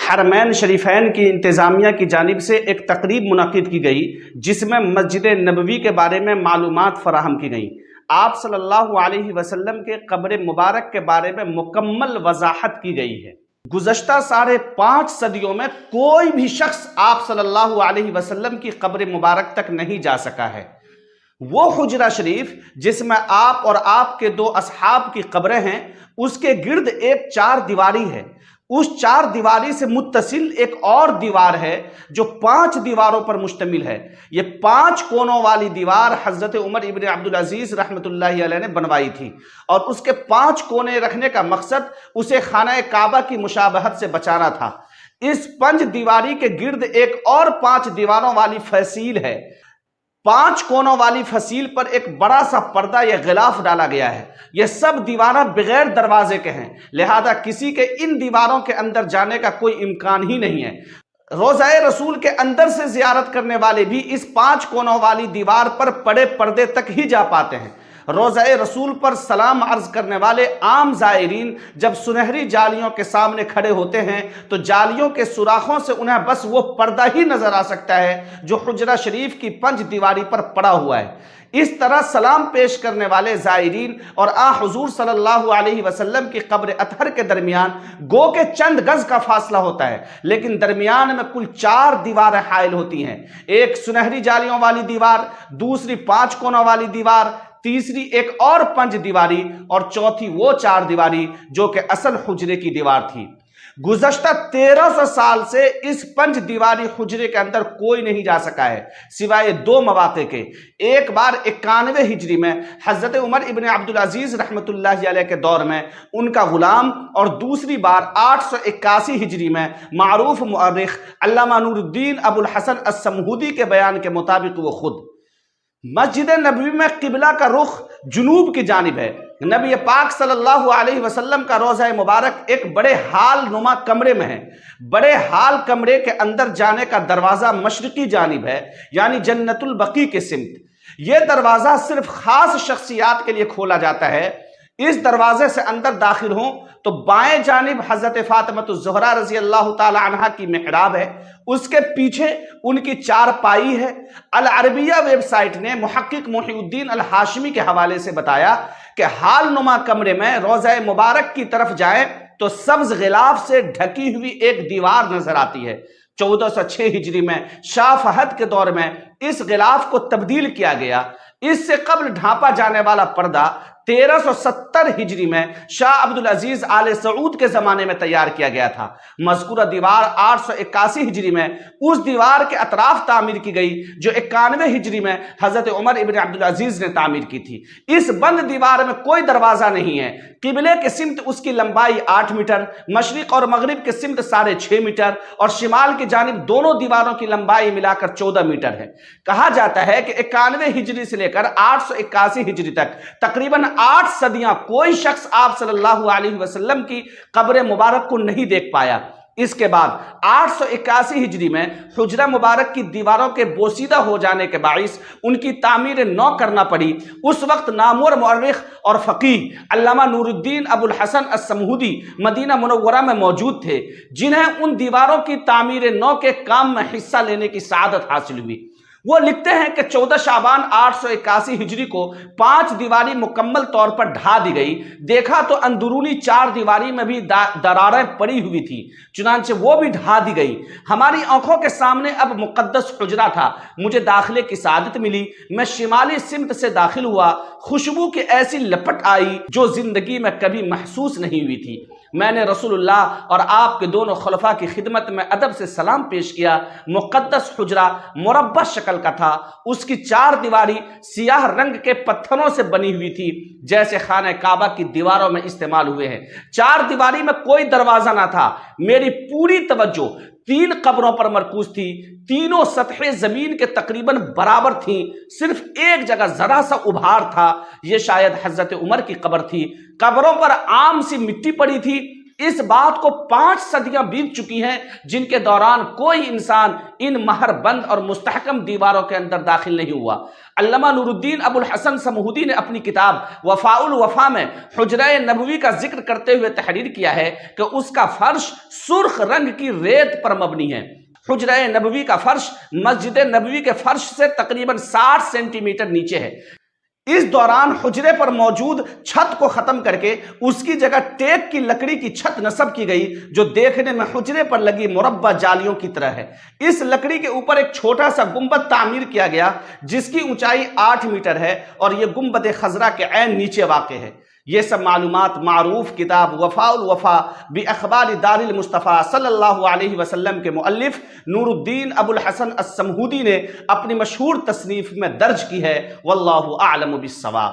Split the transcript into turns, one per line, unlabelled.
حرمین شریفین کی انتظامیہ کی جانب سے ایک تقریب منعقد کی گئی جس میں مسجد نبوی کے بارے میں معلومات فراہم کی گئیں۔ آپ صلی اللہ علیہ وسلم کے قبر مبارک کے بارے میں مکمل وضاحت کی گئی ہے۔ گزشتہ 5.5 صدیوں میں کوئی بھی شخص آپ صلی اللہ علیہ وسلم کی قبر مبارک تک نہیں جا سکا ہے۔ وہ حجرہ شریف جس میں آپ اور آپ کے 2 اصحاب کی قبریں ہیں، اس کے گرد ایک 4 دیواری ہے۔ اس 4 دیواری سے متصل ایک اور دیوار ہے جو 5 دیواروں پر مشتمل ہے۔ یہ 5 کونوں والی دیوار حضرت عمر ابن عبدالعزیز رحمۃ اللہ علیہ نے بنوائی تھی، اور اس کے 5 کونے رکھنے کا مقصد اسے خانہ کعبہ کی مشابہت سے بچانا تھا۔ اس 5 دیواری کے گرد ایک اور 5 دیواروں والی فصیل ہے۔ 5 کونوں والی فصیل پر ایک بڑا سا پردہ یا غلاف ڈالا گیا ہے۔ یہ سب دیواریں بغیر دروازے کے ہیں، لہذا کسی کے ان دیواروں کے اندر جانے کا کوئی امکان ہی نہیں ہے۔ روضہ رسول کے اندر سے زیارت کرنے والے بھی اس 5 کونوں والی دیوار پر پڑے پردے تک ہی جا پاتے ہیں۔ روضہ رسول پر سلام عرض کرنے والے عام زائرین جب سنہری جالیوں کے سامنے کھڑے ہوتے ہیں تو جالیوں کے سوراخوں سے انہیں بس وہ پردہ ہی نظر آ سکتا ہے جو حجرہ شریف کی 5 دیواری پر پڑا ہوا ہے۔ اس طرح سلام پیش کرنے والے زائرین اور حضور صلی اللہ علیہ وسلم کی قبر اطہر کے درمیان گو کے چند گز کا فاصلہ ہوتا ہے، لیکن درمیان میں کل 4 دیواریں حائل ہوتی ہیں۔ ایک سنہری جالیوں والی دیوار، دوسری 5 کونوں والی دیوار، تیسری ایک اور 5 دیواری، اور چوتھی وہ 4 دیواری جو کہ اصل حجرے کی دیوار تھی۔ گزشتہ 1300 سال سے اس 5 دیواری حجرے کے اندر کوئی نہیں جا سکا ہے سوائے 2 مواقع کے۔ ایک بار 91 ہجری میں حضرت عمر ابن عبدالعزیز رحمۃ اللہ علیہ کے دور میں ان کا غلام، اور دوسری بار 881 ہجری میں معروف مؤرخ علامہ نور الدین ابو الحسن السمہودی کے بیان کے مطابق وہ خود۔ مسجد نبوی میں قبلہ کا رخ جنوب کی جانب ہے۔ نبی پاک صلی اللہ علیہ وسلم کا روضہ مبارک ایک بڑے ہال نما کمرے میں ہے۔ بڑے ہال کمرے کے اندر جانے کا دروازہ مشرقی جانب ہے، یعنی جنت البقیع کے سمت۔ یہ دروازہ صرف خاص شخصیات کے لیے کھولا جاتا ہے۔ اس دروازے سے اندر داخل ہوں تو بائیں جانب حضرت فاطمہ الزہرا رضی اللہ تعالی عنہا کی محراب ہے، اس کے پیچھے ان کی 4 پائی ہے۔ العربیہ ویب سائٹ نے محقق محی الدین الہاشمی کے حوالے سے بتایا کہ حال نما کمرے میں روضہ مبارک کی طرف جائیں تو سبز غلاف سے ڈھکی ہوئی ایک دیوار نظر آتی ہے۔ 1406 ہجری میں شاہ فہد کے دور میں اس غلاف کو تبدیل کیا گیا۔ اس سے قبل ڈھانپا جانے والا پردہ 1370 ہجری میں شاہ عبدالعزیز آل سعود کے زمانے میں تیار کیا گیا تھا۔ مذکورہ دیوار 881 ہجری میں اس دیوار کے اطراف تعمیر کی گئی جو 91 ہجری میں حضرت عمر ابن عبدالعزیز نے تعمیر کی تھی۔ اس بند دیوار میں کوئی دروازہ نہیں ہے۔ قبلے کے سمت اس کی لمبائی 8 میٹر، مشرق اور مغرب کے سمت 6.5 میٹر، اور شمال کی جانب دونوں دیواروں کی لمبائی ملا کر 14 میٹر ہے۔ کہا جاتا ہے کہ 91 ہجری سے لے کر 881 ہجری تک تقریباً 8 صدیاں کوئی شخص آپ صلی اللہ علیہ وسلم کی قبر مبارک کو نہیں دیکھ پایا۔ اس کے بعد 881 ہجری میں حجرہ مبارک کی دیواروں کے بوسیدہ ہو جانے کے باعث ان کی تعمیر نو کرنا پڑی۔ اس وقت نامور مورخ اور فقیہ علامہ نور الدین ابو الحسن السمہودی مدینہ منورہ میں موجود تھے، جنہیں ان دیواروں کی تعمیر نو کے کام میں حصہ لینے کی سعادت حاصل ہوئی۔ وہ لکھتے ہیں کہ 14 شعبان 881 ہجری کو 5 دیواری مکمل طور پر ڈھا دی گئی۔ دیکھا تو اندرونی 4 دیواری میں بھی دراریں پڑی ہوئی تھی، چنانچہ وہ بھی ڈھا دی گئی۔ ہماری آنکھوں کے سامنے اب مقدس حجرہ تھا۔ مجھے داخلے کی سعادت ملی۔ میں شمالی سمت سے داخل ہوا۔ خوشبو کی ایسی لپٹ آئی جو زندگی میں کبھی محسوس نہیں ہوئی تھی۔ میں نے رسول اللہ اور آپ کے دونوں خلفاء کی خدمت میں ادب سے سلام پیش کیا۔ مقدس حجرہ مربع شکل کا تھا۔ اس کی 4 دیواری سیاہ رنگ کے پتھروں سے بنی ہوئی تھی، جیسے خانہ کعبہ کی دیواروں میں استعمال ہوئے ہیں۔ 4 دیواری میں کوئی دروازہ نہ تھا۔ میری پوری توجہ 3 قبروں پر مرکوز تھی۔ تینوں سطح زمین کے تقریباً برابر تھیں، صرف ایک جگہ ذرا سا ابھار تھا۔ یہ شاید حضرت عمر کی قبر تھی۔ قبروں پر عام سی مٹی پڑی تھی۔ اس بات کو 5 صدیاں بیت چکی ہیں جن کے دوران کوئی انسان ان مہر بند اور مستحکم دیواروں کے اندر داخل نہیں ہوا۔ علامہ نور الدین ابو الحسن سمہودی نے اپنی کتاب وفاء الوفا میں حجرہ نبوی کا ذکر کرتے ہوئے تحریر کیا ہے کہ اس کا فرش سرخ رنگ کی ریت پر مبنی ہے۔ حجرہ نبوی کا فرش مسجد نبوی کے فرش سے تقریباً 60 سینٹی میٹر نیچے ہے۔ اس دوران حجرے پر موجود چھت کو ختم کر کے اس کی جگہ ٹیک کی لکڑی کی چھت نصب کی گئی جو دیکھنے میں حجرے پر لگی مربع جالیوں کی طرح ہے۔ اس لکڑی کے اوپر ایک چھوٹا سا گنبد تعمیر کیا گیا جس کی اونچائی 8 میٹر ہے اور یہ گنبد خضرا کے عین نیچے واقع ہے۔ یہ سب معلومات معروف کتاب وفاء الوفا باخبار دار المصطفیٰ صلی اللہ علیہ وسلم کے مؤلف نور الدین ابو الحسن السمہودی نے اپنی مشہور تصنیف میں درج کی ہے۔ واللہ اعلم بالصواب۔